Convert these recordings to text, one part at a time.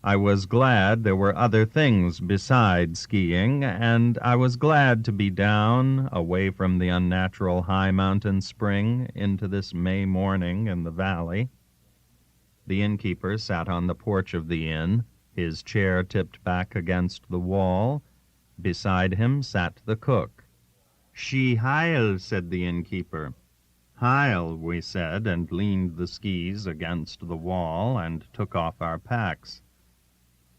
I was glad there were other things besides skiing, and I was glad to be down, away from the unnatural high mountain spring, into this May morning in the valley. The innkeeper sat on the porch of the inn, his chair tipped back against the wall. Beside him sat the cook. "She heil," said the innkeeper. "Heil," we said, and leaned the skis against the wall and took off our packs.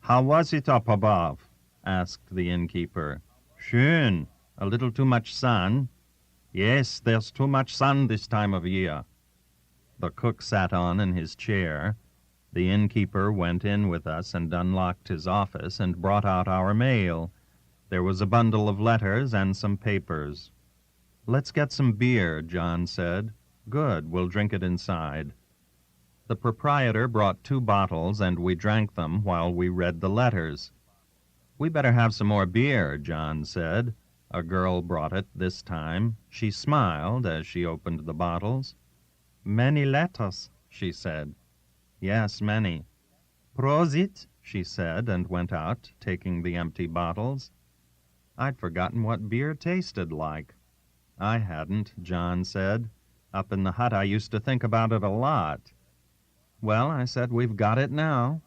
"How was it up above?" asked the innkeeper. "Schön. A little too much sun." "Yes, there's too much sun this time of year." The cook sat on in his chair. The innkeeper went in with us and unlocked his office and brought out our mail. There was a bundle of letters and some papers. "Let's get some beer," John said. "Good, we'll drink it inside." The proprietor brought 2 bottles, and we drank them while we read the letters. "We better have some more beer," John said. A girl brought it this time. She smiled as she opened the bottles. "Many letters," she said. "Yes, many." "Prosit," she said, and went out, taking the empty bottles. I'd forgotten what beer tasted like. I hadn't, John said. Up in the hut I used to think about it a lot. "Well," I said, "we've got it now."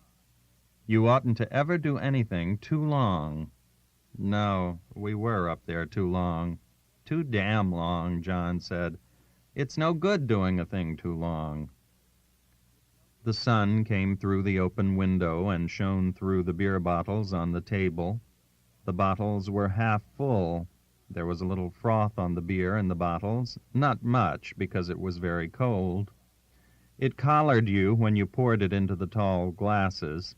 "You oughtn't to ever do anything too long." No, we were up there too long. "Too damn long," John said. "It's no good doing a thing too long." The sun came through the open window and shone through the beer bottles on the table. The bottles were half full. There was a little froth on the beer in the bottles, not much, because it was very cold. It collared you when you poured it into the tall glasses.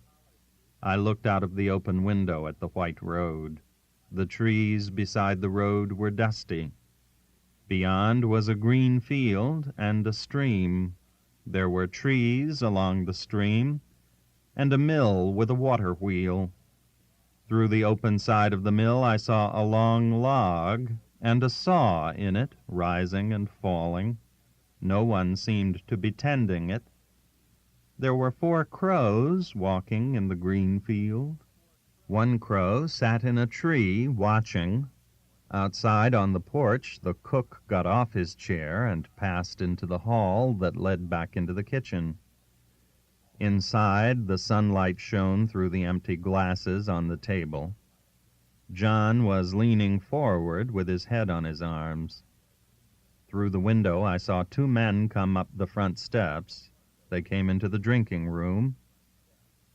I looked out of the open window at the white road. The trees beside the road were dusty. Beyond was a green field and a stream. There were trees along the stream, and a mill with a water wheel. Through the open side of the mill I saw a long log, and a saw in it, rising and falling. No one seemed to be tending it. There were 4 crows walking in the green field. One crow sat in a tree, watching. Outside on the porch, the cook got off his chair and passed into the hall that led back into the kitchen. Inside, the sunlight shone through the empty glasses on the table. John was leaning forward with his head on his arms. Through the window I saw 2 men come up the front steps. They came into the drinking room.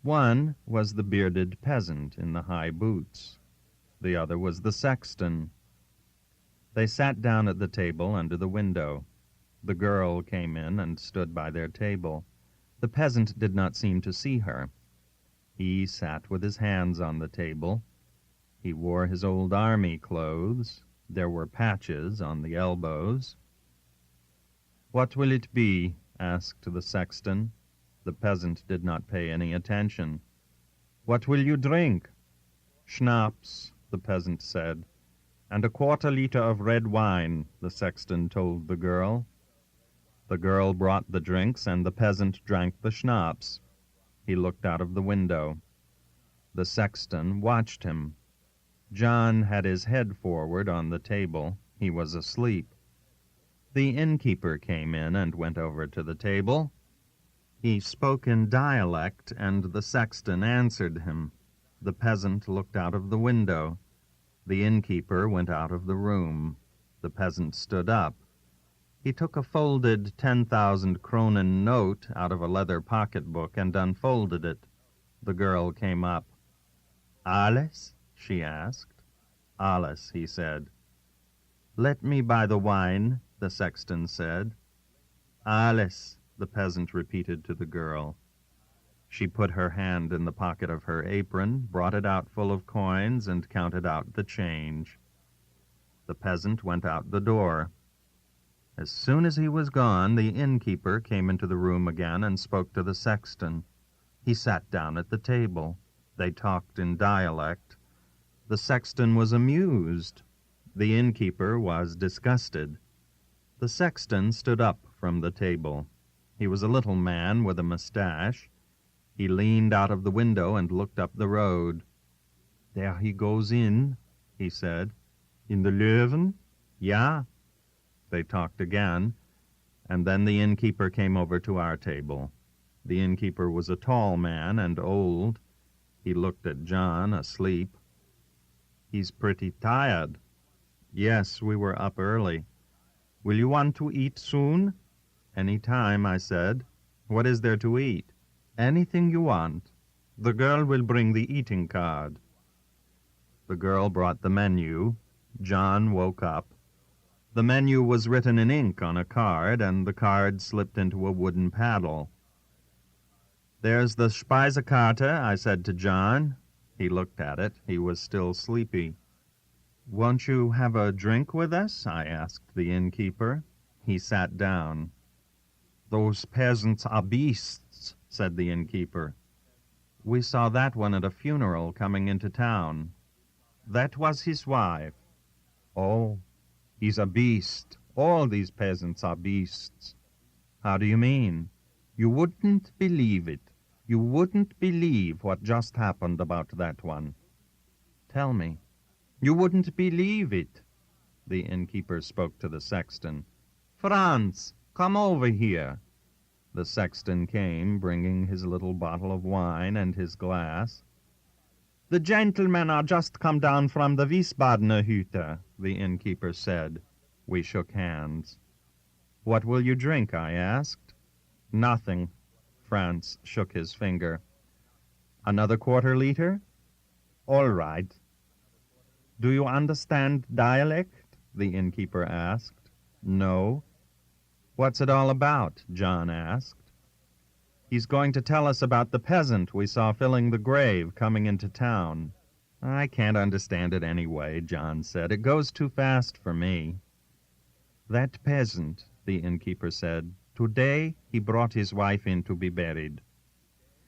One was the bearded peasant in the high boots. The other was the sexton. They sat down at the table under the window. The girl came in and stood by their table. The peasant did not seem to see her. He sat with his hands on the table. He wore his old army clothes. There were patches on the elbows. "What will it be?" asked the sexton. The peasant did not pay any attention. "What will you drink?" "Schnapps," the peasant said. "And a 1/4 liter of red wine," the sexton told the girl. The girl brought the drinks, and the peasant drank the schnapps. He looked out of the window. The sexton watched him. John had his head forward on the table. He was asleep. The innkeeper came in and went over to the table. He spoke in dialect, and the sexton answered him. The peasant looked out of the window. The innkeeper went out of the room. The peasant stood up. He took a folded 10,000 kronen note out of a leather pocketbook and unfolded it. The girl came up. "Alles?" she asked. "Alles," he said. "Let me buy the wine," the sexton said. "Alles," the peasant repeated to the girl. She put her hand in the pocket of her apron, brought it out full of coins, and counted out the change. The peasant went out the door. As soon as he was gone, the innkeeper came into the room again and spoke to the sexton. He sat down at the table. They talked in dialect. The sexton was amused. The innkeeper was disgusted. The sexton stood up from the table. He was a little man with a mustache. He leaned out of the window and looked up the road. "There he goes in," he said. "In the Löwen?" "Yeah." They talked again, and then the innkeeper came over to our table. The innkeeper was a tall man and old. He looked at John, asleep. "He's pretty tired." "Yes, we were up early." "Will you want to eat soon?" "Any time," I said. "What is there to eat?" "Anything you want. The girl will bring the eating card." The girl brought the menu. John woke up. The menu was written in ink on a card, and the card slipped into a wooden paddle. "There's the Speisekarte," I said to John. He looked at it. He was still sleepy. "Won't you have a drink with us?" I asked the innkeeper. He sat down. "Those peasants are beasts," said the innkeeper. "We saw that one at a funeral coming into town." "That was his wife." "Oh, he's a beast. All these peasants are beasts." "How do you mean?" "You wouldn't believe it. You wouldn't believe what just happened about that one." "Tell me." "You wouldn't believe it." The innkeeper spoke to the sexton. "Franz, come over here." The sexton came, bringing his little bottle of wine and his glass. "The gentlemen are just come down from the Wiesbadener Hütte," the innkeeper said. We shook hands. "What will you drink?" I asked. "Nothing." Franz shook his finger. "Another quarter-liter?" "All right." "Do you understand dialect?" the innkeeper asked. "No." "What's it all about?" John asked. "He's going to tell us about the peasant we saw filling the grave coming into town." "I can't understand it anyway," John said. "It goes too fast for me." "That peasant," the innkeeper said, "today he brought his wife in to be buried.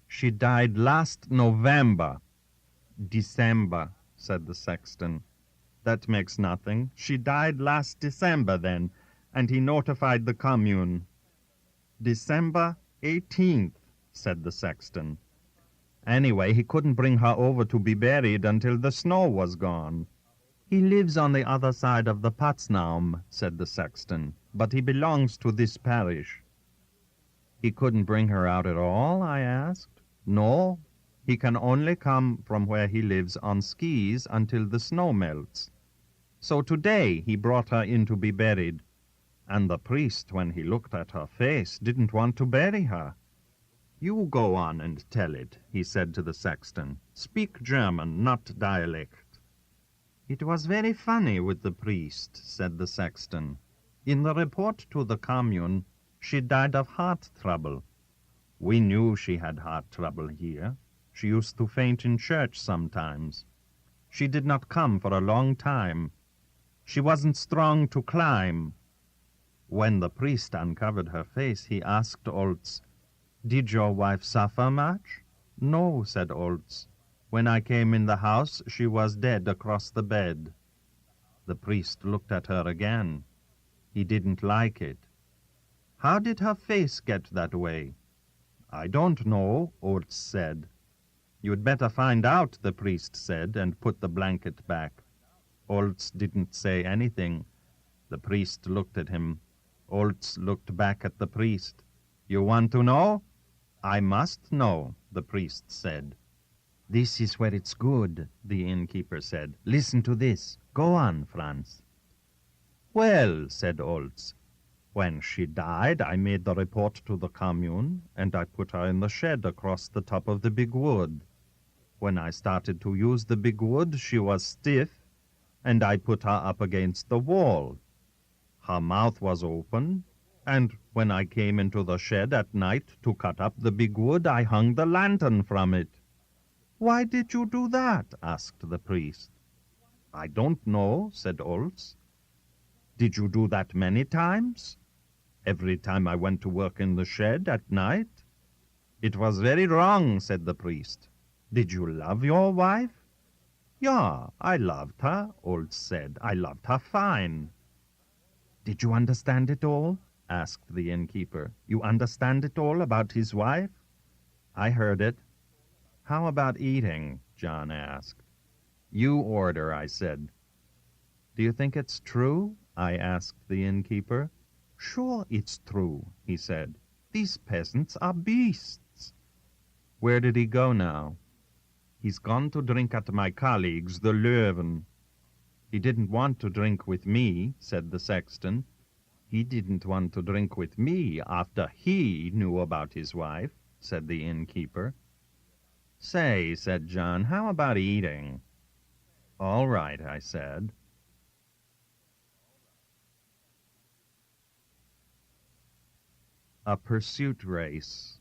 She died last November." "December," said the sexton. "That makes nothing. She died last December, then, and he notified the commune." "December 18th, said the sexton. "Anyway, he couldn't bring her over to be buried until the snow was gone." "He lives on the other side of the Potsnaum," said the sexton, "but he belongs to this parish." "He couldn't bring her out at all?" I asked. "No. He can only come from where he lives on skis until the snow melts. So today he brought her in to be buried, and the priest, when he looked at her face, didn't want to bury her." "You go on and tell it," he said to the sexton. "Speak German, not dialect." "It was very funny with the priest," said the sexton. "In the report to the commune, she died of heart trouble. We knew she had heart trouble here. She used to faint in church sometimes. She did not come for a long time. She wasn't strong to climb." When the priest uncovered her face, he asked Oltz, "Did your wife suffer much?" "No," said Oltz. "When I came in the house, she was dead across the bed." The priest looked at her again. He didn't like it. "How did her face get that way?" "I don't know," Oltz said. "You'd better find out," the priest said, and put the blanket back. Oltz didn't say anything. The priest looked at him. Oltz looked back at the priest. "You want to know?" "I must know," the priest said. "This is where it's good," the innkeeper said. "Listen to this. Go on, Franz." "Well," said Oltz, "when she died, I made the report to the commune, and I put her in the shed across the top of the big wood. When I started to use the big wood, she was stiff, and I put her up against the wall. Her mouth was open, and when I came into the shed at night to cut up the big wood, I hung the lantern from it." "Why did you do that?" asked the priest. "I don't know," said Oltz. "Did you do that many times?" "Every time I went to work in the shed at night." "It was very wrong," said the priest. "Did you love your wife?" "Yeah, I loved her," Oltz said. "I loved her fine." "Did you understand it all?" asked the innkeeper. "You understand it all about his wife?" I heard it. How about eating? John asked. You order, I said. Do you think it's true? I asked the innkeeper. Sure it's true, he said. These peasants are beasts. Where did he go now? He's gone to drink at my colleague's, the Löwen. He didn't want to drink with me, said the sexton. He didn't want to drink with me after he knew about his wife, said the innkeeper. Say, said John, how about eating? All right, I said. A pursuit race.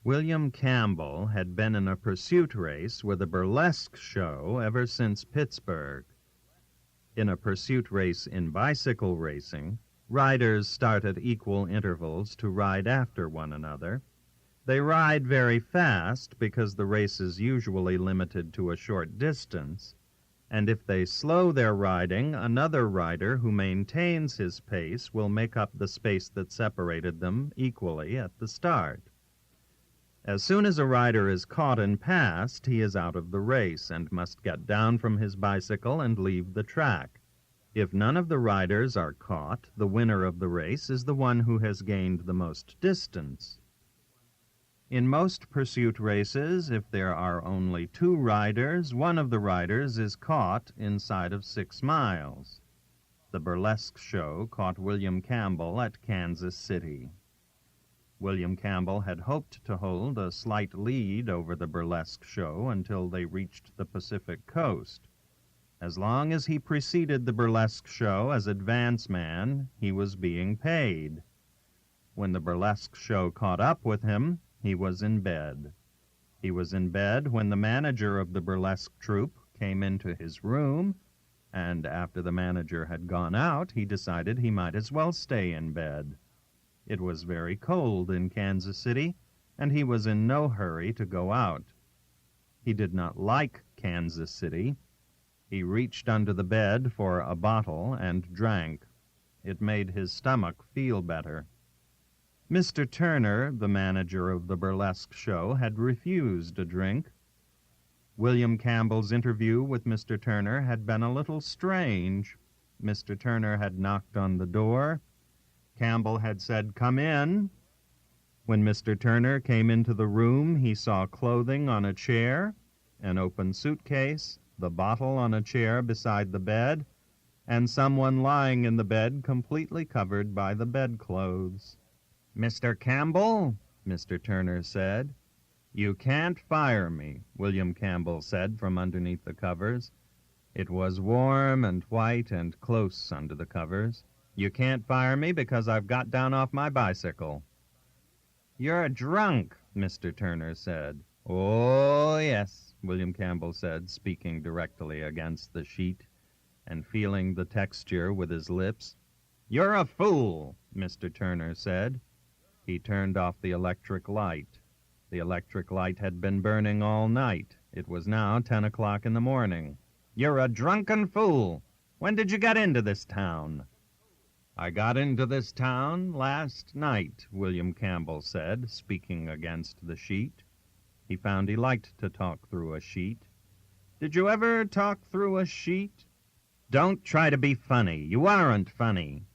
William Campbell had been in a pursuit race with a burlesque show ever since Pittsburgh. In a pursuit race in bicycle racing, riders start at equal intervals to ride after one another. They ride very fast because the race is usually limited to a short distance, and if they slow their riding, another rider who maintains his pace will make up the space that separated them equally at the start. As soon as a rider is caught and passed, he is out of the race and must get down from his bicycle and leave the track. If none of the riders are caught, the winner of the race is the one who has gained the most distance. In most pursuit races, if there are only 2 riders, one of the riders is caught inside of 6 miles. The burlesque show caught William Campbell at Kansas City. William Campbell had hoped to hold a slight lead over the burlesque show until they reached the Pacific coast. As long as he preceded the burlesque show as advance man, he was being paid. When the burlesque show caught up with him, he was in bed. He was in bed when the manager of the burlesque troupe came into his room, and after the manager had gone out, he decided he might as well stay in bed. It was very cold in Kansas City, and he was in no hurry to go out. He did not like Kansas City. He reached under the bed for a bottle and drank. It made his stomach feel better. Mr. Turner, the manager of the burlesque show, had refused a drink. William Campbell's interview with Mr. Turner had been a little strange. Mr. Turner had knocked on the door. Campbell had said, "Come in." When Mr. Turner came into the room, he saw clothing on a chair, an open suitcase, the bottle on a chair beside the bed, and someone lying in the bed completely covered by the bedclothes. "Mr. Campbell," Mr. Turner said. "You can't fire me," William Campbell said from underneath the covers. It was warm and white and close under the covers. "You can't fire me because I've got down off my bicycle." "You're drunk," Mr. Turner said. "Oh, yes," William Campbell said, speaking directly against the sheet and feeling the texture with his lips. "You're a fool," Mr. Turner said. He turned off the electric light. The electric light had been burning all night. It was now 10 o'clock in the morning. "You're a drunken fool. When did you get into this town?" "I got into this town last night," William Campbell said, speaking against the sheet. He found he liked to talk through a sheet. "Did you ever talk through a sheet?" "Don't try to be funny. You aren't funny."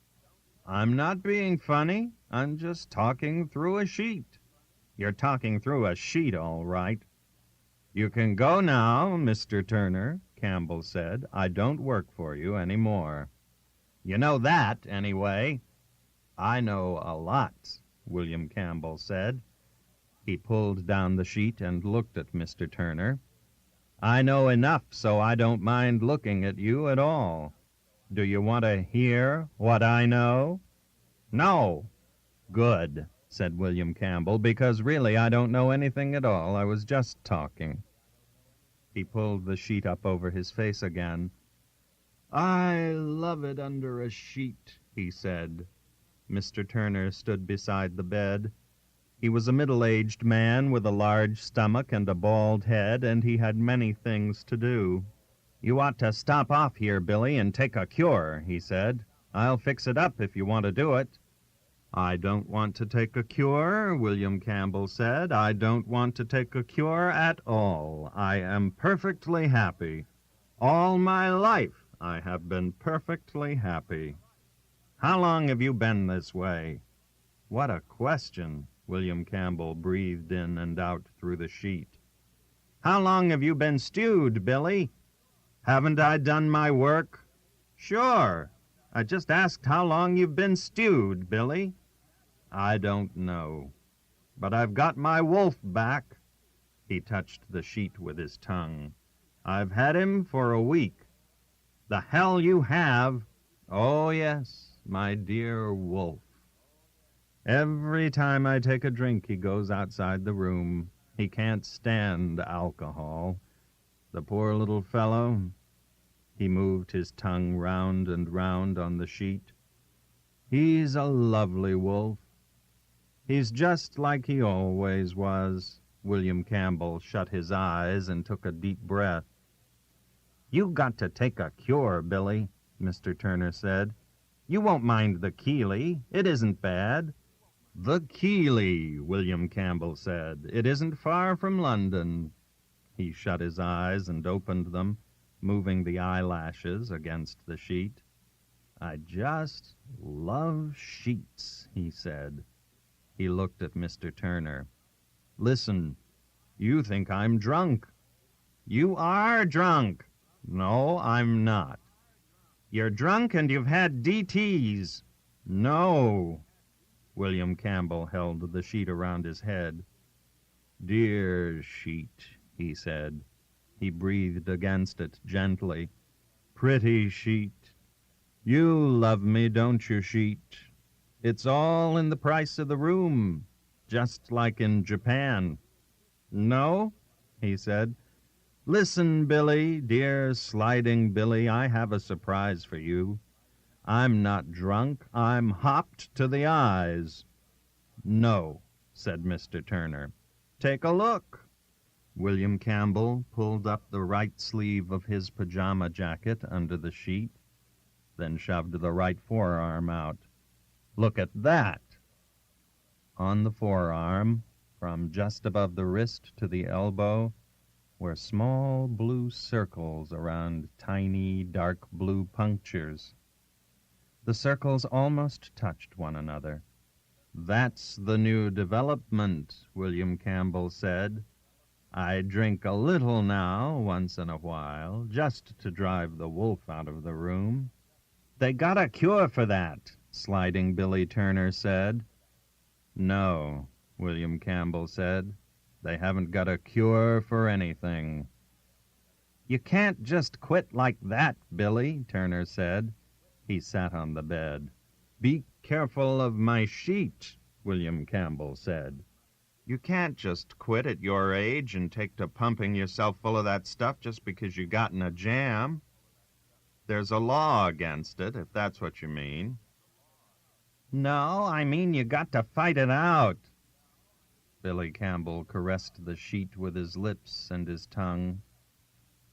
"I'm not being funny. I'm just talking through a sheet." "You're talking through a sheet, all right." "You can go now, Mr. Turner," Campbell said. "I don't work for you any more." "You know that, anyway." "I know a lot," William Campbell said. He pulled down the sheet and looked at Mr. Turner. "I know enough so I don't mind looking at you at all. Do you want to hear what I know?" "No." "Good," said William Campbell, "because really I don't know anything at all. I was just talking." He pulled the sheet up over his face again. "I love it under a sheet," he said. Mr. Turner stood beside the bed. He was a middle-aged man with a large stomach and a bald head, and he had many things to do. "You ought to stop off here, Billy, and take a cure," he said. "I'll fix it up if you want to do it." "I don't want to take a cure," William Campbell said. "I don't want to take a cure at all. I am perfectly happy. All my life I have been perfectly happy." "How long have you been this way?" "What a question," William Campbell breathed in and out through the sheet. "How long have you been stewed, Billy?" "Haven't I done my work?" "Sure. I just asked how long you've been stewed, Billy." "I don't know. But I've got my wolf back." He touched the sheet with his tongue. "I've had him for a week." "The hell you have!" "Oh, yes, my dear wolf. Every time I take a drink, he goes outside the room. He can't stand alcohol. The poor little fellow." He moved his tongue round and round on the sheet. "He's a lovely wolf. He's just like he always was." William Campbell shut his eyes and took a deep breath. "You got to take a cure, Billy," Mr. Turner said. "You won't mind the Keeley. It isn't bad." "The Keeley," William Campbell said. "It isn't far from London." He shut his eyes and opened them, moving the eyelashes against the sheet. "I just love sheets," he said. He looked at Mr. Turner. "Listen, you think I'm drunk." "You are drunk." "No, I'm not." "You're drunk and you've had DTs." "No." William Campbell held the sheet around his head. "Dear sheet," he said. He breathed against it gently. "Pretty sheet. You love me, don't you, sheet? It's all in the price of the room, just like in Japan." "No?" he said. "Listen, Billy, dear sliding Billy, I have a surprise for you. I'm not drunk. I'm hopped to the eyes." "No," said Mr. Turner. "Take a look." William Campbell pulled up the right sleeve of his pajama jacket under the sheet, then shoved the right forearm out. "Look at that." On the forearm, from just above the wrist to the elbow, were small blue circles around tiny dark blue punctures. The circles almost touched one another. "That's the new development," William Campbell said. "I drink a little now, once in a while, just to drive the wolf out of the room." "They got a cure for that," Sliding Billy Turner said. "No," William Campbell said. "They haven't got a cure for anything." "You can't just quit like that, Billy," Turner said. He sat on the bed. "Be careful of my sheet," William Campbell said. "You can't just quit at your age and take to pumping yourself full of that stuff just because you got in a jam. There's a law against it, if that's what you mean." "No, I mean you got to fight it out." Billy Campbell caressed the sheet with his lips and his tongue.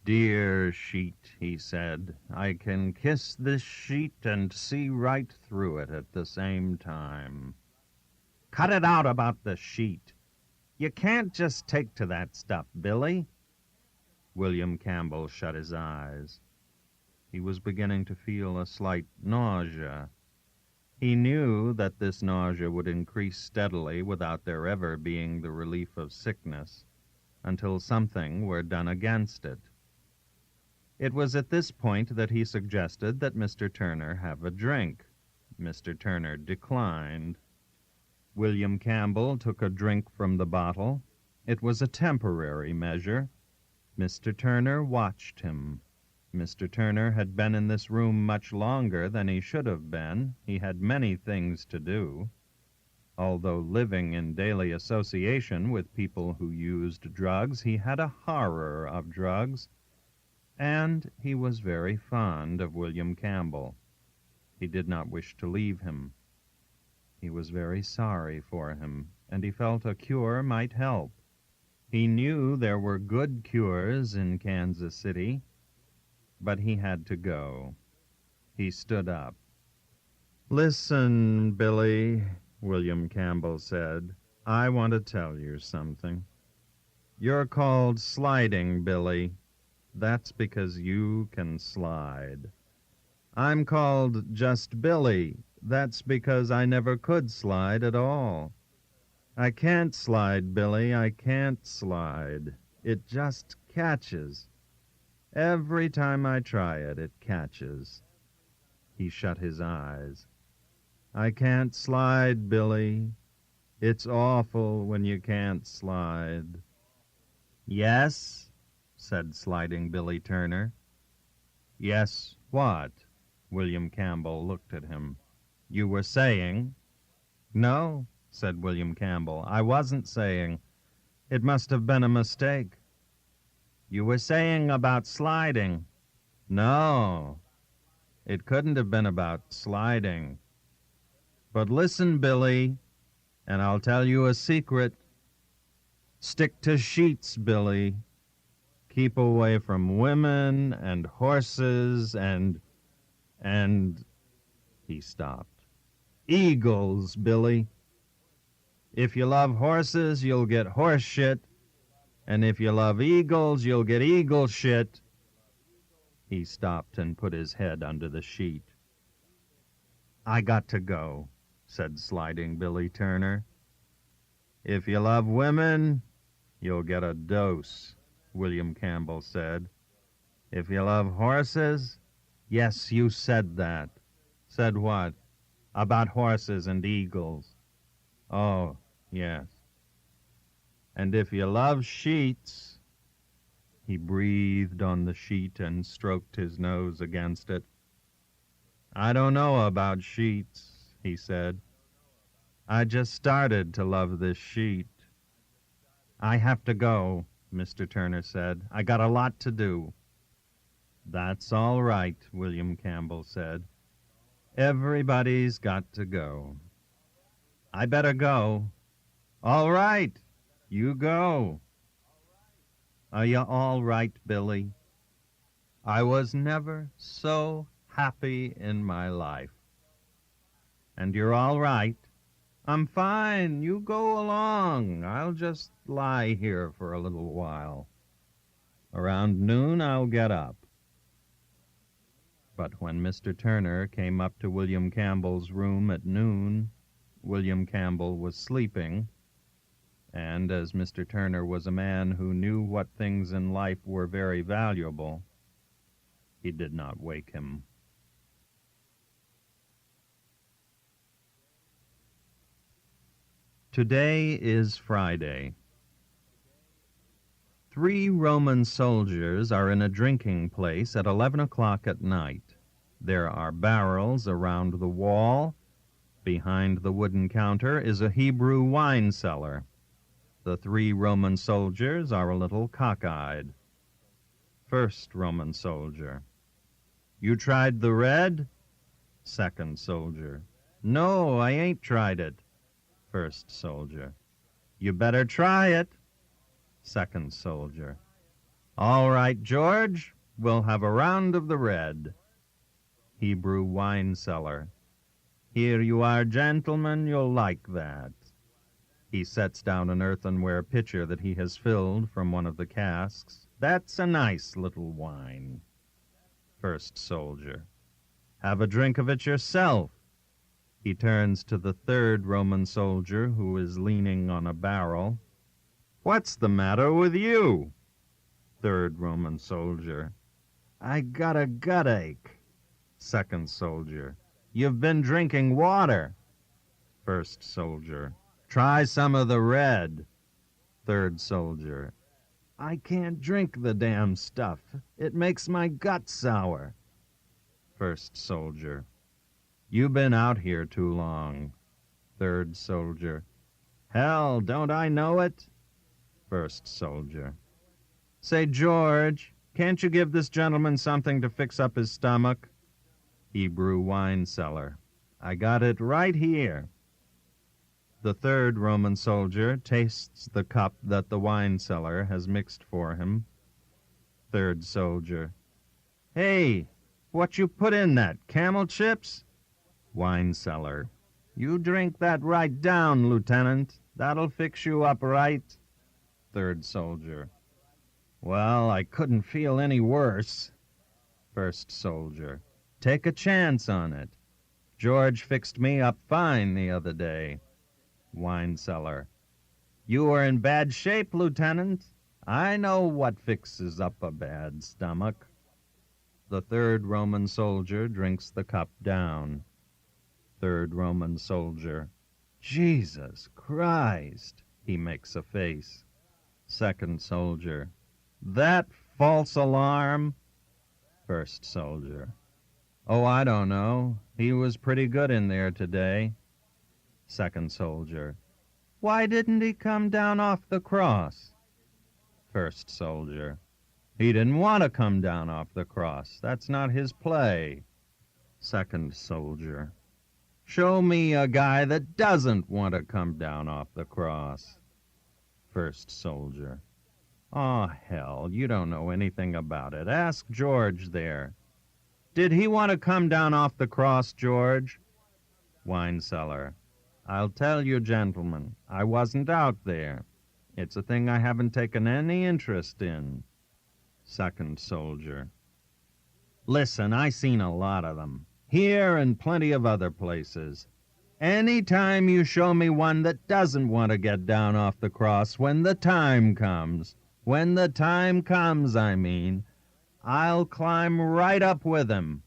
"Dear sheet," he said, "I can kiss this sheet and see right through it at the same time." "Cut it out about the sheet. You can't just take to that stuff, Billy." William Campbell shut his eyes. He was beginning to feel a slight nausea. He knew that this nausea would increase steadily without there ever being the relief of sickness, until something were done against it. It was at this point that he suggested that Mr. Turner have a drink. Mr. Turner declined. William Campbell took a drink from the bottle. It was a temporary measure. Mr. Turner watched him. Mr. Turner had been in this room much longer than he should have been. He had many things to do. Although living in daily association with people who used drugs, he had a horror of drugs, and he was very fond of William Campbell. He did not wish to leave him. He was very sorry for him, and he felt a cure might help. He knew there were good cures in Kansas City, but he had to go. He stood up. "Listen, Billy," William Campbell said, "I want to tell you something. You're called Sliding Billy. That's because you can slide. I'm called just Billy. That's because I never could slide at all. I can't slide, Billy, I can't slide. It just catches. Every time I try it, it catches." He shut his eyes. "I can't slide, Billy. It's awful when you can't slide." "Yes?" said Sliding Billy Turner. "Yes, what?" William Campbell looked at him. "You were saying—" "No," said William Campbell, "I wasn't saying. It must have been a mistake." "You were saying about sliding." "No, it couldn't have been about sliding. But listen, Billy, and I'll tell you a secret. Stick to sheets, Billy. Keep away from women and horses and he stopped. Eagles, Billy. If you love horses, you'll get horse shit, and if you love eagles, you'll get eagle shit. He stopped and put his head under the sheet. "I got to go," said Sliding Billy Turner. "If you love women, you'll get a dose," William Campbell said. "If you love horses—" "Yes, you said that." "Said what?" "About horses and eagles." "Oh, yes." "And if you love sheets—" He breathed on the sheet and stroked his nose against it. "I don't know about sheets," he said. "I just started to love this sheet." "I have to go," Mr. Turner said. "I got a lot to do." "That's all right," William Campbell said. "Everybody's got to go." "I better go." "All right, you go." "Are you all right, Billy?" "I was never so happy in my life." "And you're all right?" "I'm fine. You go along. I'll just lie here for a little while. Around noon I'll get up." But when Mr. Turner came up to William Campbell's room at noon, William Campbell was sleeping, and as Mr. Turner was a man who knew what things in life were very valuable, he did not wake him. Today is Friday. 3 Roman soldiers are in a drinking place at 11 o'clock at night. There are barrels around the wall. Behind the wooden counter is a Hebrew wine cellar. The 3 Roman soldiers are a little cockeyed. First Roman soldier: "You tried the red?" Second soldier: "No, I ain't tried it." First soldier: "You better try it." Second soldier: "All right, George, we'll have a round of the red." Hebrew wine cellar: "Here you are, gentlemen, you'll like that." He sets down an earthenware pitcher that he has filled from one of the casks. "That's a nice little wine." First soldier: "Have a drink of it yourself." He turns to the third Roman soldier, who is leaning on a barrel. "What's the matter with you?" Third Roman soldier: "I got a gut ache." Second soldier: "You've been drinking water." First soldier: "Try some of the red." Third soldier: "I can't drink the damn stuff. It makes my gut sour." First soldier: "You've been out here too long." Third soldier: "Hell, don't I know it?" First soldier: "Say, George, can't you give this gentleman something to fix up his stomach?" Hebrew wine cellar: "I got it right here." The third Roman soldier tastes the cup that the wine cellar has mixed for him. Third soldier: "Hey, what you put in that, camel chips?" Wine cellar: You drink that right down, Lieutenant. That'll fix you up right. Third soldier. Well, I couldn't feel any worse. First soldier. Take a chance on it. George fixed me up fine the other day. Wine cellar. You were in bad shape, Lieutenant. I know what fixes up a bad stomach. The third Roman soldier drinks the cup down. Third Roman soldier. Jesus Christ! He makes a face. Second soldier. That false alarm? First soldier. Oh, I don't know. He was pretty good in there today. Second soldier. Why didn't he come down off the cross? First soldier. He didn't want to come down off the cross. That's not his play. Second soldier. Show me a guy that doesn't want to come down off the cross. First soldier. Oh, hell, you don't know anything about it. Ask George there. Did he want to come down off the cross, George? Wine cellar. I'll tell you, gentlemen, I wasn't out there. It's a thing I haven't taken any interest in. Second soldier. Listen, I seen a lot of them. Here and plenty of other places. Any time you show me one that doesn't want to get down off the cross when the time comes, I mean, I'll climb right up with him.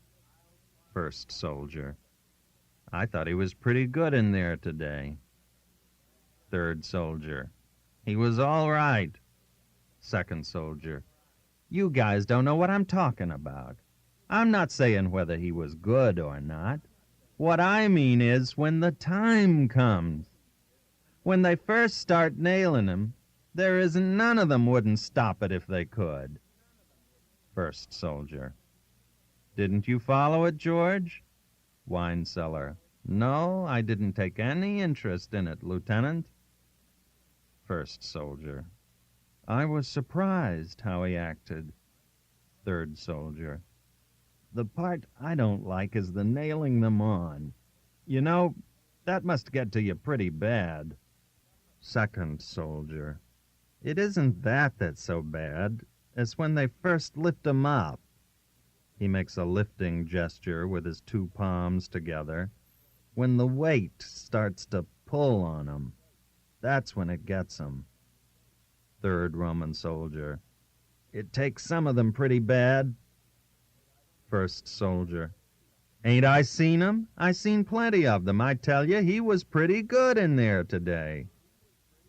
First soldier. I thought he was pretty good in there today. Third soldier. He was all right. Second soldier. You guys don't know what I'm talking about. I'm not saying whether he was good or not. What I mean is when the time comes. When they first start nailing him, there isn't none of them wouldn't stop it if they could. First soldier. Didn't you follow it, George? Wine cellar. No, I didn't take any interest in it, Lieutenant. First soldier. I was surprised how he acted. Third soldier. The part I don't like is the nailing them on. You know, that must get to you pretty bad. Second soldier. It isn't that that's so bad. It's when they first lift 'em up. He makes a lifting gesture with his two palms together. When the weight starts to pull on 'em, that's when it gets 'em. Third Roman soldier. It takes some of them pretty bad. First soldier. Ain't I seen 'em? I seen plenty of them. I tell you, he was pretty good in there today.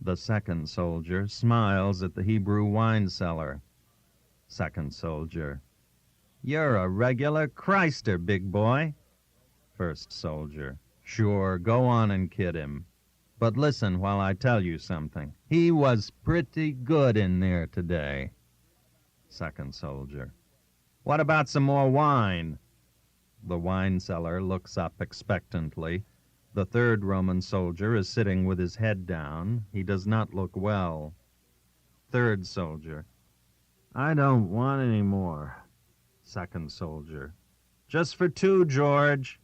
The second soldier smiles at the Hebrew wine cellar. Second soldier. You're a regular Christer, big boy. First soldier. Sure, go on and kid him. But listen while I tell you something. He was pretty good in there today. Second soldier. What about some more wine? The wine cellar looks up expectantly. The third Roman soldier is sitting with his head down. He does not look well. Third soldier. I don't want any more. Second soldier. Just for two, George.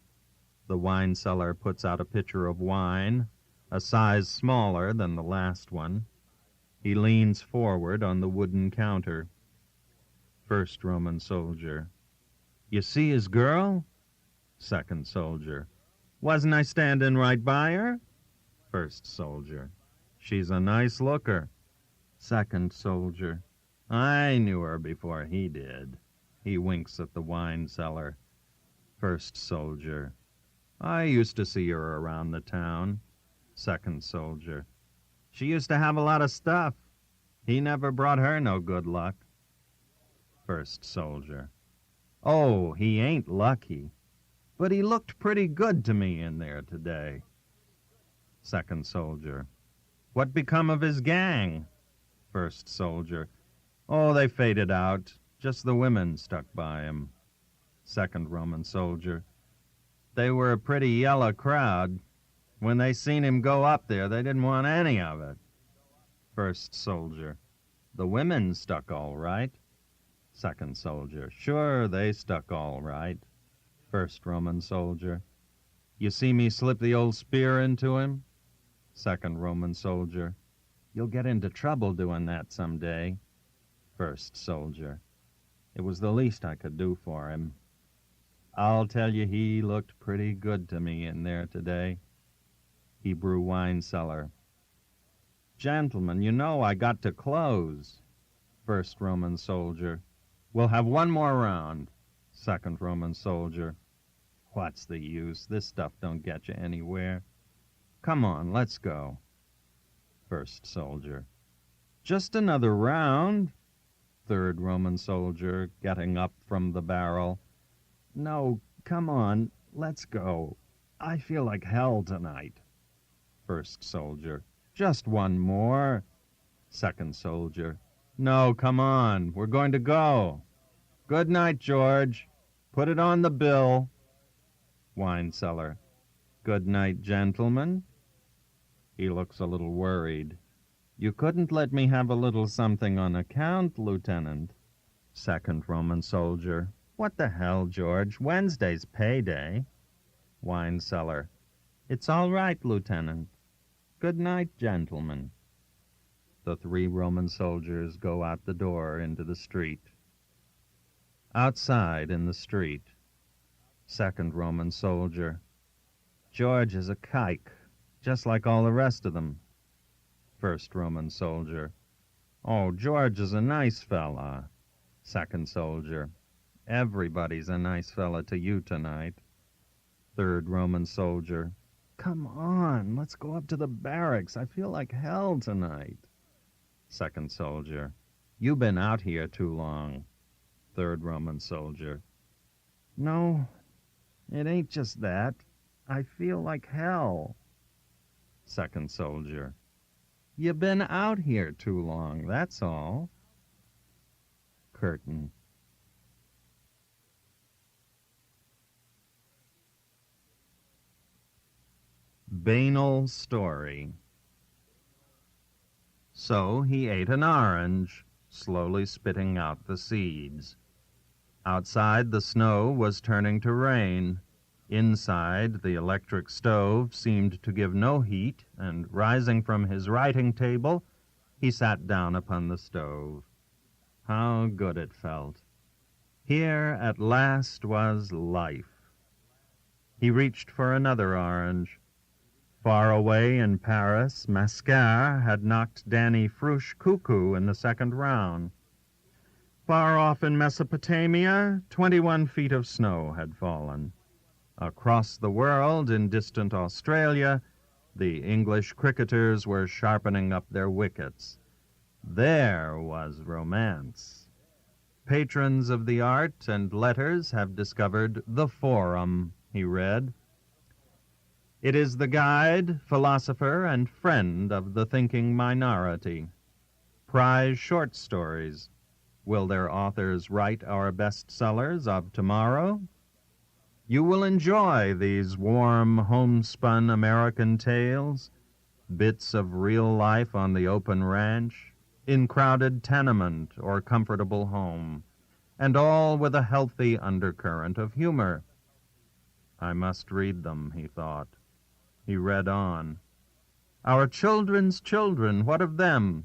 The wine cellar puts out a pitcher of wine, a size smaller than the last one. He leans forward on the wooden counter. First Roman soldier. You see his girl? Second soldier. Wasn't I standing right by her? First soldier. She's a nice looker. Second soldier. I knew her before he did. He winks at the wine cellar. First soldier. I used to see her around the town. Second soldier. She used to have a lot of stuff. He never brought her no good luck. First soldier. Oh, he ain't lucky. But he looked pretty good to me in there today. Second soldier. What become of his gang? First soldier. Oh, they faded out. Just the women stuck by him. Second Roman soldier. They were a pretty yellow crowd. When they seen him go up there, they didn't want any of it. First soldier. The women stuck all right. Second soldier. Sure, they stuck all right. First Roman soldier. You see me slip the old spear into him? Second Roman soldier. You'll get into trouble doing that some day. First soldier. It was the least I could do for him. I'll tell you, he looked pretty good to me in there today. Hebrew wine cellar. Gentlemen, you know I got to close. First Roman soldier. We'll have one more round. Second Roman soldier. What's the use? This stuff don't get you anywhere. Come on, let's go. First soldier. Just another round. Third Roman soldier, getting up from the barrel. No, come on, let's go. I feel like hell tonight. First soldier. Just one more. Second soldier. No, come on, we're going to go. Good night, George. Put it on the bill. Wine cellar. Good night, gentlemen. He looks a little worried. You couldn't let me have a little something on account, Lieutenant. Second Roman soldier. What the hell, George? Wednesday's payday. Wine cellar. It's all right, Lieutenant. Good night, gentlemen. The three Roman soldiers go out the door into the street. Outside in the street. Second Roman soldier. George is a kike, just like all the rest of them. First Roman soldier. Oh, George is a nice fella. Second soldier. Everybody's a nice fella to you tonight. Third Roman soldier. Come on, let's go up to the barracks. I feel like hell tonight. Second soldier. You've been out here too long. Third Roman soldier. No, it ain't just that. I feel like hell. Second soldier. You've been out here too long, that's all. Curtain. Banal Story. So he ate an orange, slowly spitting out the seeds. Outside, the snow was turning to rain. Inside, the electric stove seemed to give no heat, and rising from his writing table, he sat down upon the stove. How good it felt. Here, at last, was life. He reached for another orange. Far away in Paris, Mascar had knocked Danny Frush cuckoo in the second round. Far off in Mesopotamia, 21 feet of snow had fallen. Across the world, in distant Australia, the English cricketers were sharpening up their wickets. There was romance. Patrons of the art and letters have discovered the Forum, he read. It is the guide, philosopher, and friend of the thinking minority. Prize short stories. Will their authors write our bestsellers of tomorrow? You will enjoy these warm, homespun American tales, bits of real life on the open ranch, in crowded tenement or comfortable home, and all with a healthy undercurrent of humor. I must read them, he thought. He read on. Our children's children, what of them?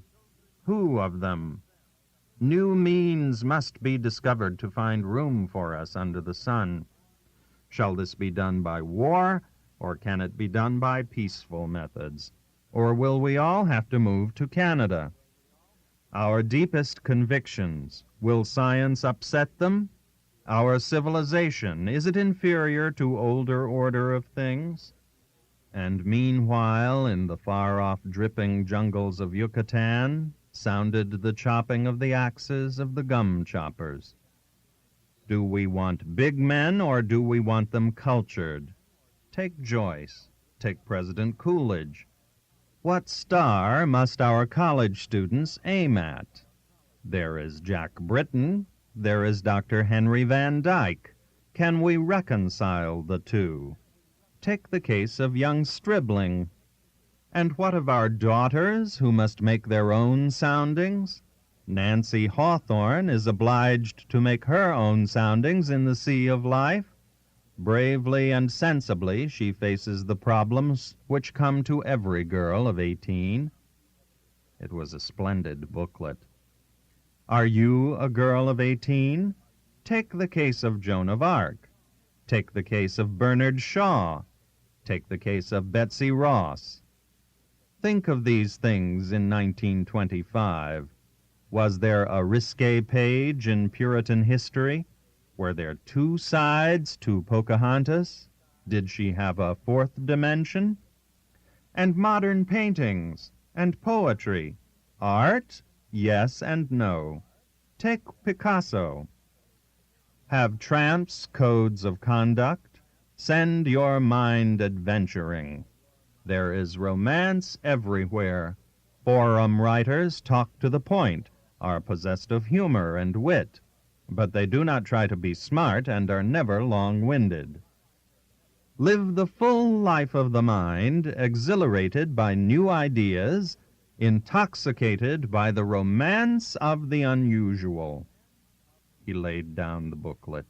Who of them? New means must be discovered to find room for us under the sun. Shall this be done by war, or can it be done by peaceful methods? Or will we all have to move to Canada? Our deepest convictions, will science upset them? Our civilization, is it inferior to older order of things? And meanwhile, in the far-off dripping jungles of Yucatan, sounded the chopping of the axes of the gum choppers. Do we want big men, or do we want them cultured? Take Joyce. Take President Coolidge. What star must our college students aim at? There is Jack Britton. There is Dr. Henry Van Dyke. Can we reconcile the two? Take the case of young Stribling. And what of our daughters, who must make their own soundings? Nancy Hawthorne is obliged to make her own soundings in the sea of life. Bravely and sensibly she faces the problems which come to every girl of 18. It was a splendid booklet. Are you a girl of 18? Take the case of Joan of Arc. Take the case of Bernard Shaw. Take the case of Betsy Ross. Think of these things in 1925. Was there a risque page in Puritan history? Were there two sides to Pocahontas? Did she have a fourth dimension? And modern paintings and poetry. Art? Yes and no. Take Picasso. Have tramps codes of conduct? Send your mind adventuring. There is romance everywhere. Forum writers talk to the point, are possessed of humor and wit, but they do not try to be smart and are never long-winded. Live the full life of the mind, exhilarated by new ideas, intoxicated by the romance of the unusual. He laid down the booklet.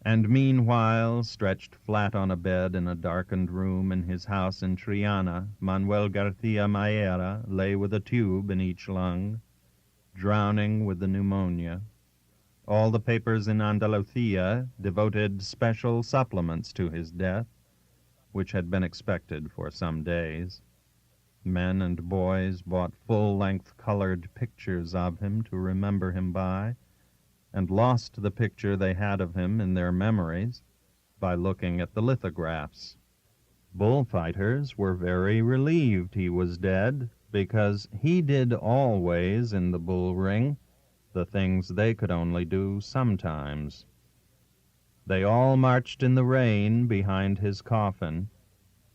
And meanwhile, stretched flat on a bed in a darkened room in his house in Triana, Manuel Garcia Maera lay with a tube in each lung, drowning with the pneumonia. All the papers in Andalusia devoted special supplements to his death, which had been expected for some days. Men and boys bought full-length colored pictures of him to remember him by, and lost the picture they had of him in their memories by looking at the lithographs. Bullfighters were very relieved he was dead, because he did always in the bull ring the things they could only do sometimes. They all marched in the rain behind his coffin,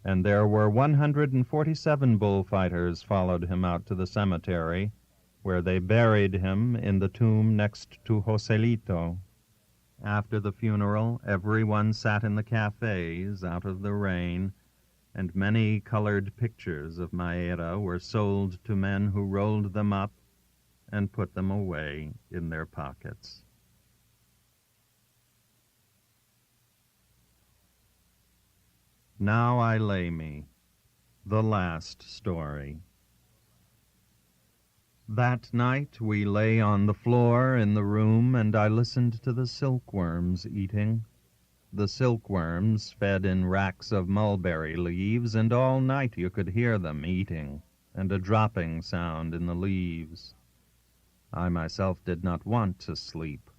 and there were 147 bullfighters followed him out to the cemetery, where they buried him in the tomb next to Joselito. After the funeral, everyone sat in the cafes out of the rain, and many colored pictures of Maera were sold to men who rolled them up and put them away in their pockets. Now I Lay Me, the last story. That night we lay on the floor in the room, and I listened to the silkworms eating. The silkworms fed in racks of mulberry leaves, and all night you could hear them eating, and a dropping sound in the leaves. I myself did not want to sleep,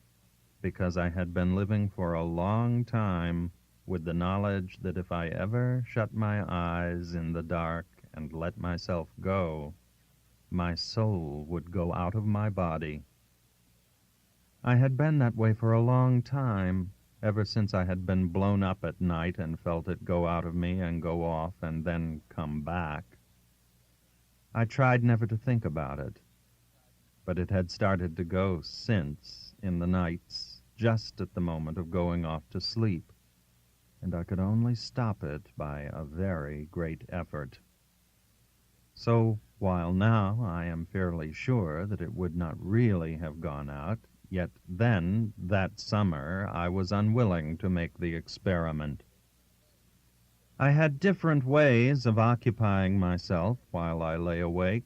because I had been living for a long time with the knowledge that if I ever shut my eyes in the dark and let myself go, my soul would go out of my body. I had been that way for a long time, ever since I had been blown up at night and felt it go out of me and go off and then come back. I tried never to think about it, but it had started to go since, in the nights, just at the moment of going off to sleep, and I could only stop it by a very great effort. So, while now I am fairly sure that it would not really have gone out, yet then, that summer, I was unwilling to make the experiment. I had different ways of occupying myself while I lay awake.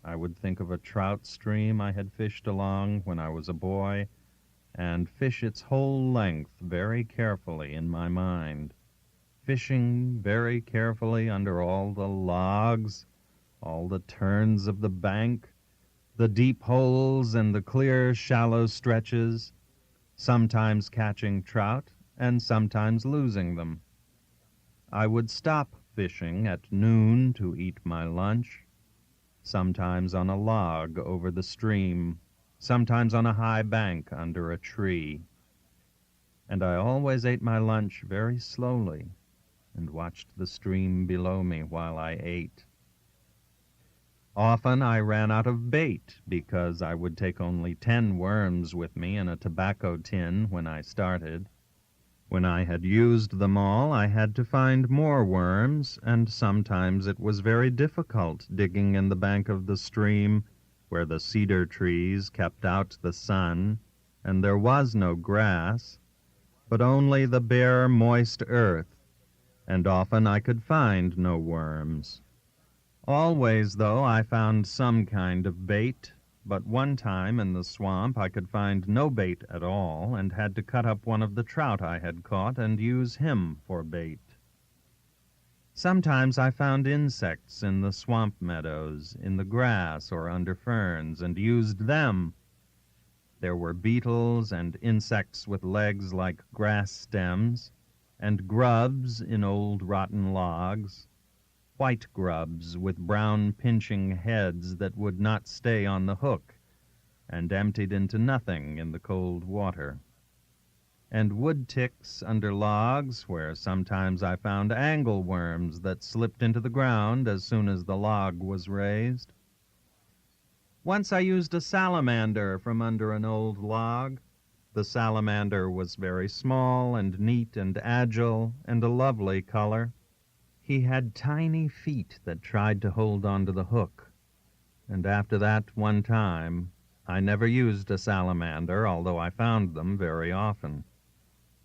I would think of a trout stream I had fished along when I was a boy, and fish its whole length very carefully in my mind, fishing very carefully under all the logs, all the turns of the bank, the deep holes and the clear, shallow stretches, sometimes catching trout and sometimes losing them. I would stop fishing at noon to eat my lunch, sometimes on a log over the stream, sometimes on a high bank under a tree. And I always ate my lunch very slowly and watched the stream below me while I ate. Often I ran out of bait because I would take only 10 worms with me in a tobacco tin when I started. When I had used them all, I had to find more worms, and sometimes it was very difficult digging in the bank of the stream where the cedar trees kept out the sun, and there was no grass, but only the bare, moist earth, and often I could find no worms. Always, though, I found some kind of bait, but one time in the swamp I could find no bait at all, and had to cut up one of the trout I had caught and use him for bait. Sometimes I found insects in the swamp meadows, in the grass or under ferns, and used them. There were beetles and insects with legs like grass stems, and grubs in old rotten logs, white grubs with brown pinching heads that would not stay on the hook, and emptied into nothing in the cold water, and wood ticks under logs, where sometimes I found angleworms that slipped into the ground as soon as the log was raised. Once I used a salamander from under an old log. The salamander was very small and neat and agile and a lovely color. He had tiny feet that tried to hold onto the hook, and after that one time I never used a salamander, although I found them very often.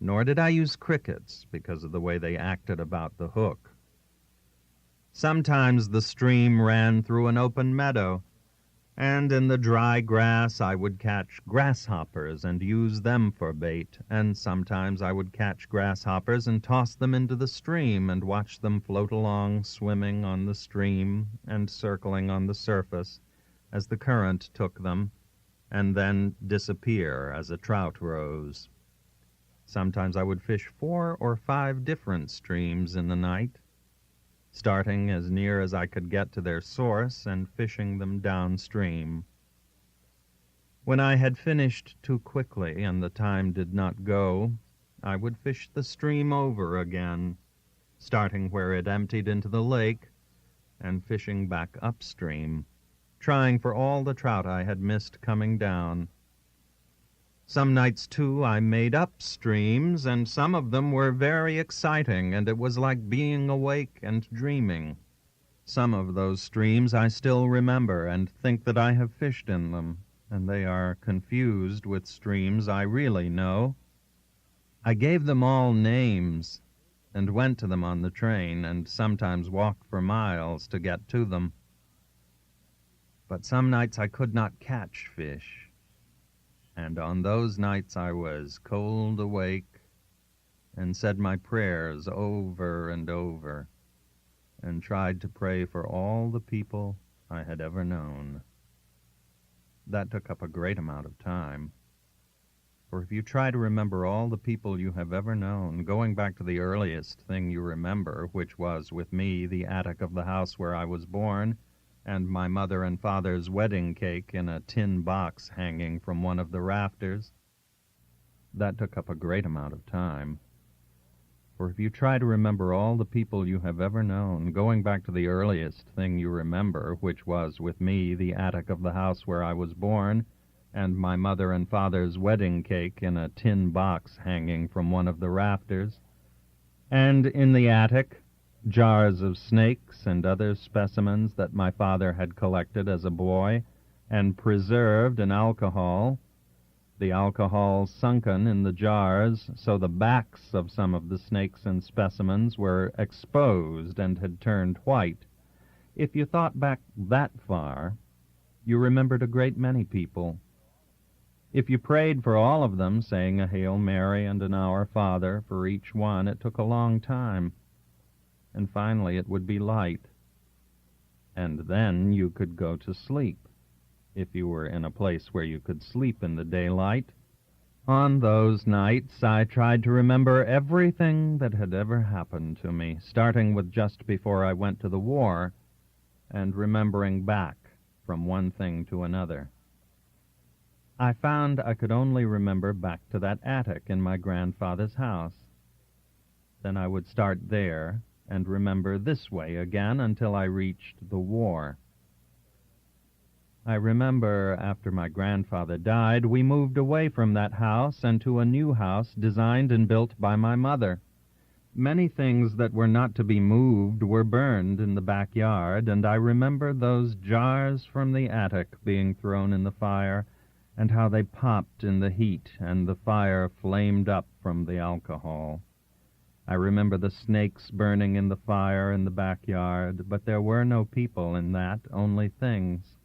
Nor did I use crickets because of the way they acted about the hook. Sometimes the stream ran through an open meadow, and in the dry grass I would catch grasshoppers and use them for bait, and sometimes I would catch grasshoppers and toss them into the stream and watch them float along, swimming on the stream and circling on the surface as the current took them, and then disappear as a trout rose. Sometimes I would fish 4 or 5 different streams in the night, starting as near as I could get to their source and fishing them downstream. When I had finished too quickly and the time did not go, I would fish the stream over again, starting where it emptied into the lake and fishing back upstream, trying for all the trout I had missed coming down. Some nights, too, I made up streams, and some of them were very exciting, and it was like being awake and dreaming. Some of those streams I still remember and think that I have fished in them, and they are confused with streams I really know. I gave them all names, and went to them on the train, and sometimes walked for miles to get to them. But some nights I could not catch fish, and on those nights I was cold awake and said my prayers over and over and tried to pray for all the people I had ever known. That took up a great amount of time. For if you try to remember all the people you have ever known, going back to the earliest thing you remember, which was, with me, the attic of the house where I was born, and my mother and father's wedding cake in a tin box hanging from one of the rafters, that took up a great amount of time. For if you try to remember all the people you have ever known, going back to the earliest thing you remember, which was, with me, the attic of the house where I was born, and my mother and father's wedding cake in a tin box hanging from one of the rafters, and in the attic, jars of snakes and other specimens that my father had collected as a boy and preserved in alcohol, the alcohol sunken in the jars so the backs of some of the snakes and specimens were exposed and had turned white. If you thought back that far, you remembered a great many people. If you prayed for all of them, saying a Hail Mary and an Our Father for each one, it took a long time. And finally it would be light. And then you could go to sleep, if you were in a place where you could sleep in the daylight. On those nights I tried to remember everything that had ever happened to me, starting with just before I went to the war, and remembering back from one thing to another. I found I could only remember back to that attic in my grandfather's house. Then I would start there, and remember this way again until I reached the war. I remember after my grandfather died, we moved away from that house and to a new house designed and built by my mother. Many things that were not to be moved were burned in the backyard, and I remember those jars from the attic being thrown in the fire, and how they popped in the heat and the fire flamed up from the alcohol. I remember the snakes burning in the fire in the backyard, but there were no people in that, only things.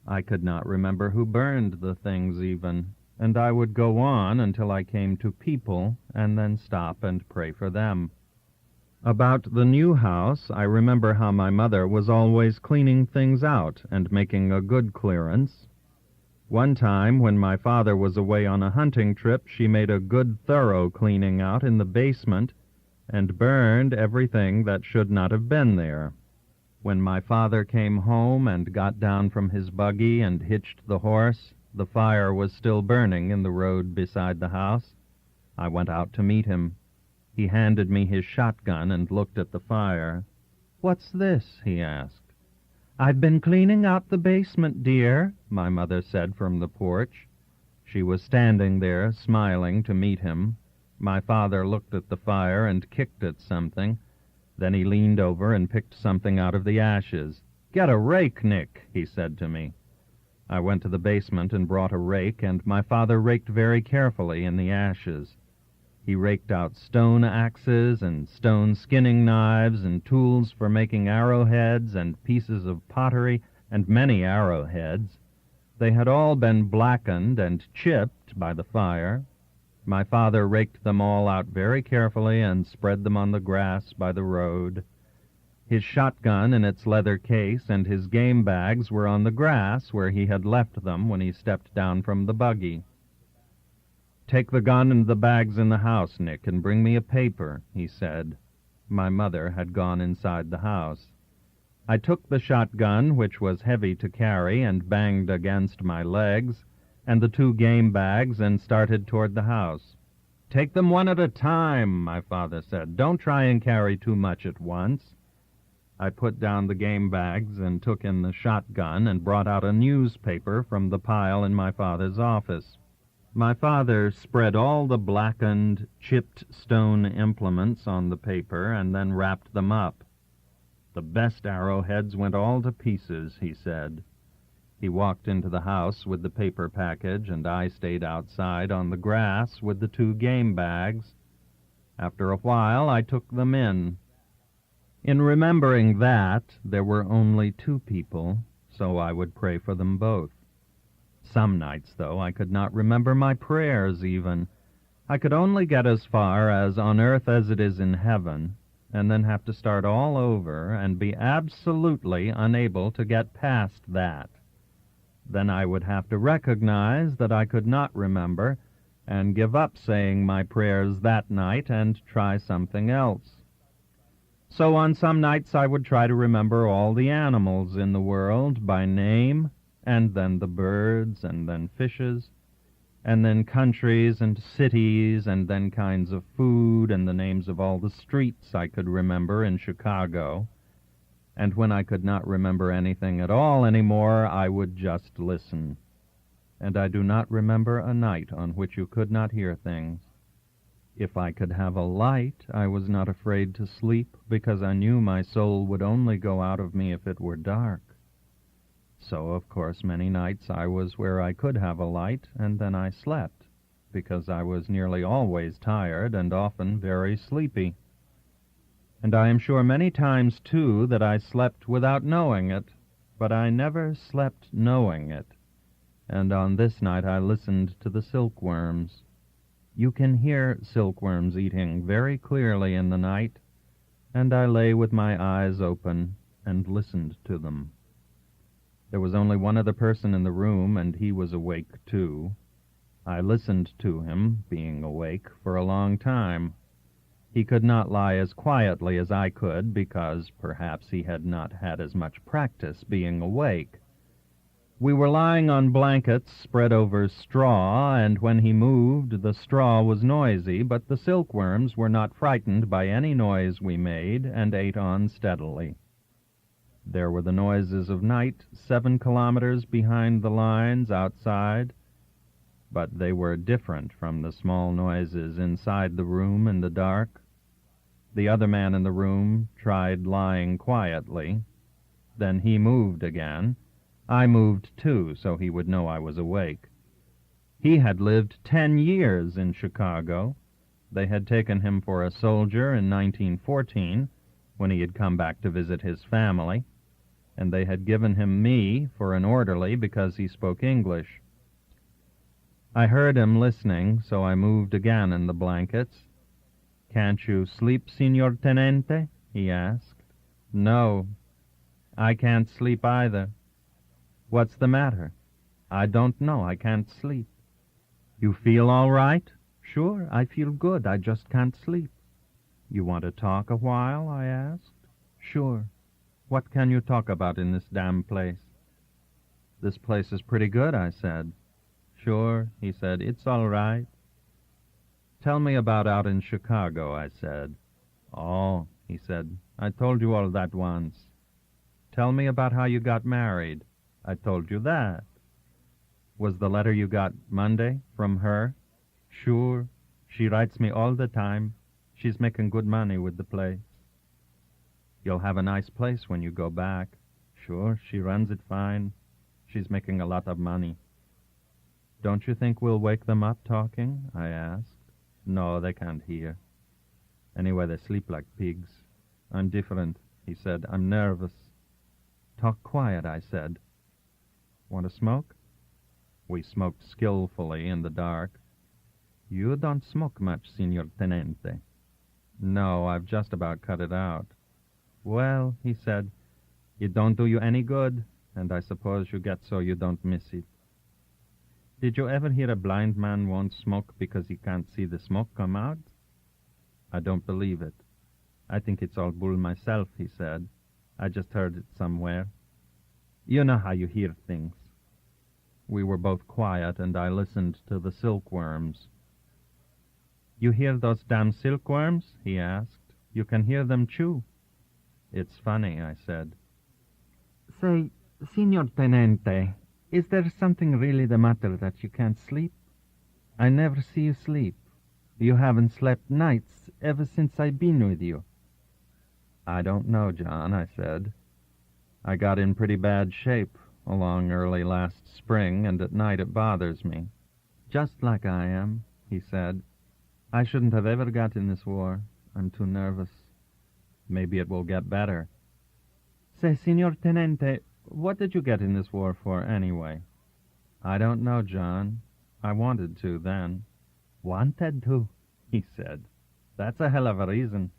I could not remember who burned the things even, and I would go on until I came to people, and then stop and pray for them. About the new house, I remember how my mother was always cleaning things out and making a good clearance. One time, when my father was away on a hunting trip, she made a good thorough cleaning out in the basement and burned everything that should not have been there. When my father came home and got down from his buggy and hitched the horse, the fire was still burning in the road beside the house. I went out to meet him. He handed me his shotgun and looked at the fire. "What's this?" he asked. "I've been cleaning out the basement, dear," my mother said from the porch. She was standing there, smiling to meet him. My father looked at the fire and kicked at something. Then he leaned over and picked something out of the ashes. "Get a rake, Nick," he said to me. I went to the basement and brought a rake, and my father raked very carefully in the ashes. He raked out stone axes and stone skinning knives and tools for making arrowheads and pieces of pottery and many arrowheads. They had all been blackened and chipped by the fire. My father raked them all out very carefully and spread them on the grass by the road. His shotgun in its leather case and his game bags were on the grass where he had left them when he stepped down from the buggy. "Take the gun and the bags in the house, Nick, and bring me a paper," he said. My mother had gone inside the house. I took the shotgun, which was heavy to carry and banged against my legs, and the 2 game bags, and started toward the house. "Take them one at a time," my father said. "Don't try and carry too much at once." I put down the game bags and took in the shotgun and brought out a newspaper from the pile in my father's office. My father spread all the blackened, chipped stone implements on the paper and then wrapped them up. "The best arrowheads went all to pieces," he said. He walked into the house with the paper package, and I stayed outside on the grass with the 2 game bags. After a while, I took them in. In remembering that, there were only 2 people, so I would pray for them both. Some nights, though, I could not remember my prayers even. I could only get as far as "on earth as it is in heaven," and then have to start all over and be absolutely unable to get past that. Then I would have to recognize that I could not remember and give up saying my prayers that night and try something else. So on some nights I would try to remember all the animals in the world by name, and then the birds, and then fishes, and then countries and cities, and then kinds of food, and the names of all the streets I could remember in Chicago. And when I could not remember anything at all anymore, I would just listen. And I do not remember a night on which you could not hear things. If I could have a light, I was not afraid to sleep, because I knew my soul would only go out of me if it were dark. So, of course, many nights I was where I could have a light, and then I slept, because I was nearly always tired and often very sleepy. And I am sure many times, too, that I slept without knowing it, but I never slept knowing it. And on this night I listened to the silkworms. You can hear silkworms eating very clearly in the night, and I lay with my eyes open and listened to them. There was only one other person in the room, and he was awake, too. I listened to him, being awake, for a long time. He could not lie as quietly as I could, because perhaps he had not had as much practice being awake. We were lying on blankets spread over straw, and when he moved, the straw was noisy, but the silkworms were not frightened by any noise we made, and ate on steadily. There were the noises of night 7 kilometers behind the lines outside, but they were different from the small noises inside the room in the dark. The other man in the room tried lying quietly. Then he moved again. I moved too, so he would know I was awake. He had lived 10 years in Chicago. They had taken him for a soldier in 1914, when he had come back to visit his family, and they had given him me for an orderly because he spoke English. I heard him listening, so I moved again in the blankets. "Can't you sleep, Signor Tenente?" he asked. "No, I can't sleep either." "What's the matter?" "I don't know. I can't sleep." "You feel all right?" "Sure, I feel good. I just can't sleep." "You want to talk a while?" I asked. "Sure. What can you talk about in this damn place?" "This place is pretty good," I said. "Sure," he said. "It's all right." "Tell me about out in Chicago," I said. "Oh," he said, "I told you all that once." "Tell me about how you got married." "I told you that." "Was the letter you got Monday from her?" "Sure. She writes me all the time. She's making good money with the place." "You'll have a nice place when you go back." "Sure, she runs it fine. She's making a lot of money." "Don't you think we'll wake them up talking?" I asked. "No, they can't hear. Anyway, they sleep like pigs." "I'm different," he said. "I'm nervous." "Talk quiet," I said. "Want to smoke?" We smoked skillfully in the dark. "You don't smoke much, Signor Tenente." "No, I've just about cut it out." "Well," he said, "it don't do you any good, and I suppose you get so you don't miss it." "Did you ever hear a blind man won't smoke because he can't see the smoke come out?" "I don't believe it. I think it's all bull myself," he said. "I just heard it somewhere. You know how you hear things." We were both quiet, and I listened to the silkworms. "You hear those damn silkworms?" he asked. "You can hear them chew." "It's funny," I said. "Say, Signor Tenente, is there something really the matter that you can't sleep? I never see you sleep. You haven't slept nights ever since I've been with you." "I don't know, John," I said. "I got in pretty bad shape along early last spring, and at night it bothers me." "Just like I am," he said. "I shouldn't have ever got in this war. I'm too nervous." "Maybe it will get better." "Say, Signor Tenente, what did you get in this war for, anyway?" "I don't know, John. I wanted to then." "Wanted to," he said. "That's a hell of a reason."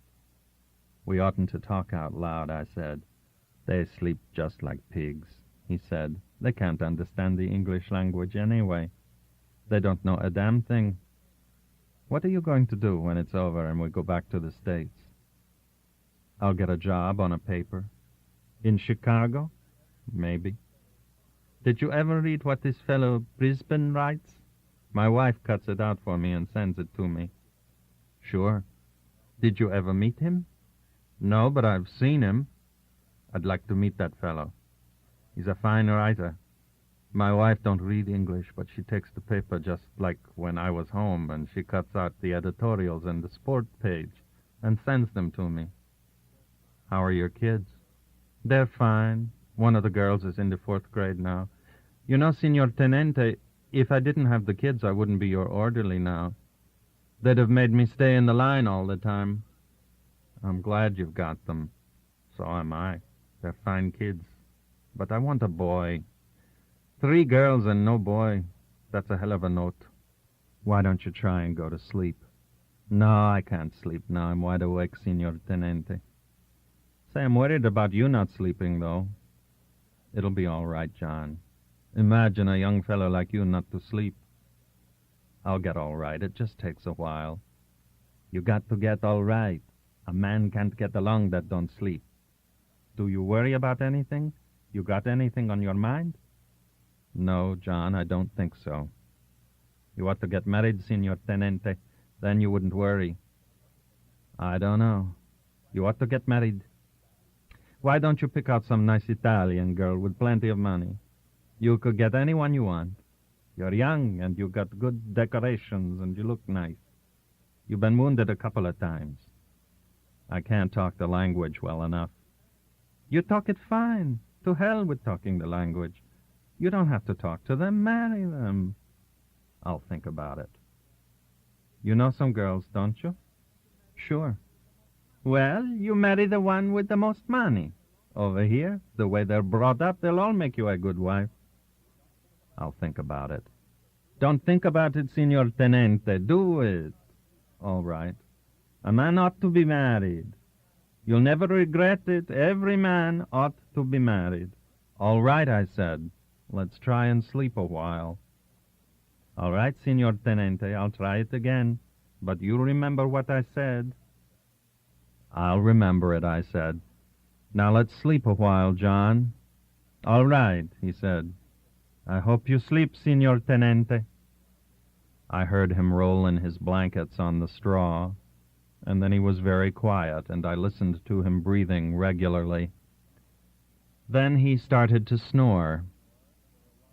"We oughtn't to talk out loud," I said. "They sleep just like pigs," he said. "They can't understand the English language anyway. They don't know a damn thing. What are you going to do when it's over and we go back to the States?" "I'll get a job on a paper." "In Chicago?" "Maybe." "Did you ever read what this fellow Brisbane writes?" "My wife cuts it out for me and sends it to me." "Sure." "Did you ever meet him?" "No, but I've seen him." "I'd like to meet that fellow. He's a fine writer." "My wife don't read English, but she takes the paper just like when I was home, and she cuts out the editorials and the sport page and sends them to me." "How are your kids?" "They're fine. One of the girls is in the 4th grade now. You know, Signor Tenente, if I didn't have the kids, I wouldn't be your orderly now. They'd have made me stay in the line all the time." "I'm glad you've got them." "So am I. They're fine kids. But I want a boy. 3 girls and no boy. That's a hell of a note." "Why don't you try and go to sleep?" "No, I can't sleep now. I'm wide awake, Signor Tenente." "Say, I'm worried about you not sleeping, though." "It'll be all right, John. Imagine a young fellow like you not to sleep." "I'll get all right. It just takes a while." "You got to get all right. A man can't get along that don't sleep." "Do you worry about anything? You got anything on your mind?" "No, John, I don't think so." "You ought to get married, Signor Tenente. Then you wouldn't worry." "I don't know." "You ought to get married. Why don't you pick out some nice Italian girl with plenty of money? You could get anyone you want. You're young, and you got good decorations, and you look nice. You've been wounded a couple of times." "I can't talk the language well enough." "You talk it fine. To hell with talking the language. You don't have to talk to them. Marry them." I'll think about it. You know some girls, don't you? Sure. Well, you marry the one with the most money. Over here, the way they're brought up, they'll all make you a good wife. I'll think about it. Don't think about it, Signor Tenente. Do it. All right. A man ought to be married. You'll never regret it. Every man ought to be married. All right, I said. Let's try and sleep a while. All right, Signor Tenente, I'll try it again. But you remember what I said? I'll remember it, I said. Now let's sleep a while, John. All right, he said. I hope you sleep, Signor Tenente. I heard him roll in his blankets on the straw, and then he was very quiet, and I listened to him breathing regularly. Then he started to snore.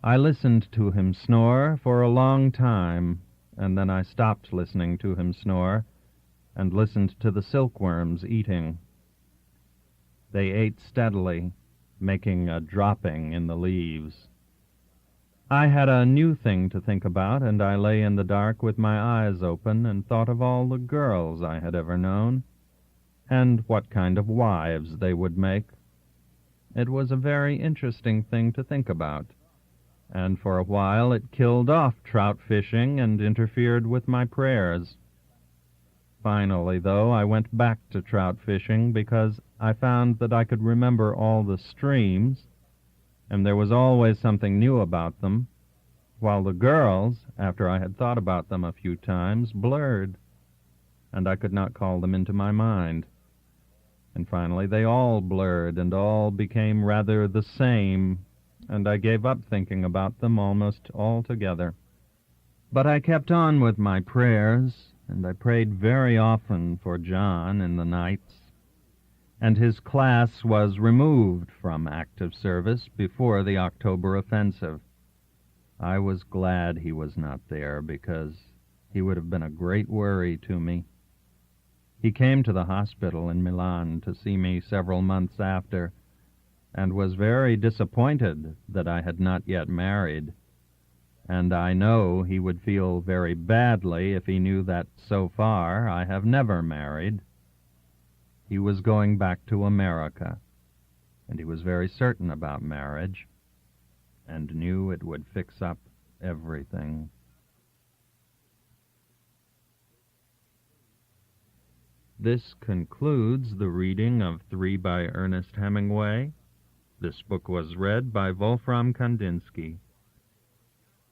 I listened to him snore for a long time, and then I stopped listening to him snore and listened to the silkworms eating. They ate steadily, making a dropping in the leaves. I had a new thing to think about, and I lay in the dark with my eyes open and thought of all the girls I had ever known, and what kind of wives they would make. It was a very interesting thing to think about, and for a while it killed off trout fishing and interfered with my prayers. Finally, though, I went back to trout fishing because I found that I could remember all the streams, and there was always something new about them, while the girls, after I had thought about them a few times, blurred, and I could not call them into my mind. And finally they all blurred and all became rather the same, and I gave up thinking about them almost altogether. But I kept on with my prayers, and I prayed very often for John in the nights, and his class was removed from active service before the October offensive. I was glad he was not there, because he would have been a great worry to me. He came to the hospital in Milan to see me several months after, and was very disappointed that I had not yet married. And I know he would feel very badly if he knew that so far I have never married. He was going back to America, and he was very certain about marriage, and knew it would fix up everything. This concludes the reading of 3 by Ernest Hemingway. This book was read by Wolfram Kandinsky.